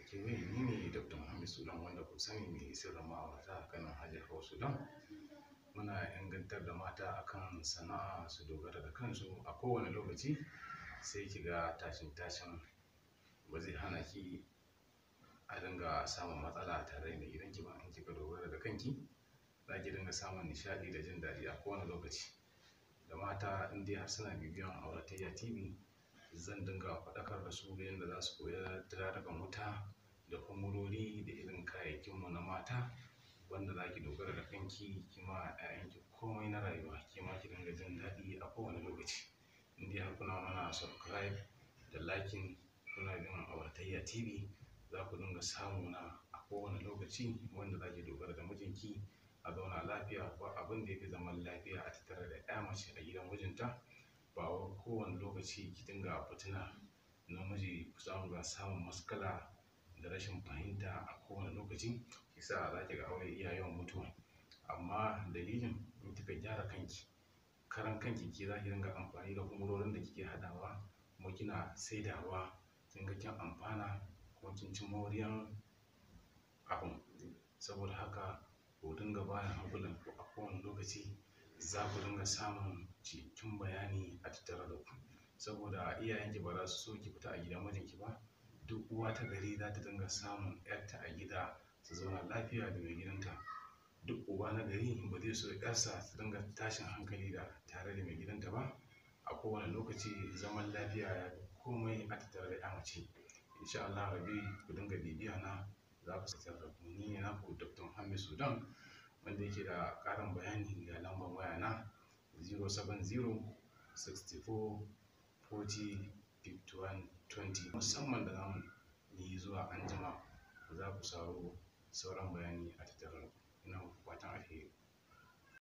kewaye. Ni ne Dr. Muhammad Sudan, wanda ku sani mai sirrin ma'aurata a kanan Hajiya Hauwa Sudan. Muna ingantar da mata akan sana'a su dogara da kansu a kowane lokaci. Sai ki ga tashin ba zai hana ki a dinga samun matsala tare da mai gidanki ba. In kika dogara da kanki, za ki dinga samun nishaɗi da jin daɗi a kowane lokaci. Da mata in dai har suna bibiyan Auratayya TV, zan dinga faɗakar da su yadda za su koya turarukan wuta da humurori da irin kayayyakinmu na mata, wanda za ki dogara da kanki, ki ma 'ya'yanki komai na rayuwa, ki ma ki dinga jin daɗi a kowane lokaci. In dai har kuna mana subscribe da liking, kuna bin Auratayya TV, za ku dinga samu na a kowane lokaci, wanda za ki dogara da mijinki a zauna lafiya. Ba abin da ya fi zaman lafiya a tattare da 'ya mace a gidan mijinta. Ba wai kowane lokaci ki dinga fitina namiji, ku samun maskala da rashin fahimta a kowane lokaci. Shiyasa za ki ga aure iya yawan mutuwa. Amma dalilin in kika gyara kanki, karan kanki, ke za ki dinga amfani da humurorin da kike haɗawa, kuma kina saidawa, kin ga kin amfana, kuma kin ci moriyan abun. Saboda haka ku dinga bani hankulanku a kowane lokaci. Za ku dinga samun cikakken bayani a tattare da ku, saboda iyayenki ba za su so ki fita a gidan mijinki ba. Duk uwa ta gari za ta dinga samun 'yarta a gida su zauna lafiya da mai gidanta. Duk uba na gari ba zai so 'yarsa su dinga tashin hankali tare da mai gidanta ba. A kowane lokaci zaman lafiya ya fi komai a tattare da 'ya mace. Insha Allah Rabbi, ku dinga bibiya na, za ku sanar da ku. Ni ne naku Dr. Muhammad Sudan, wanda yake da ƙarin bayani ga lambar waya na 070 64 40 51 20. Musamman da zamu yi zuwa anjima, za ku samu sauran bayani a tattare da ku.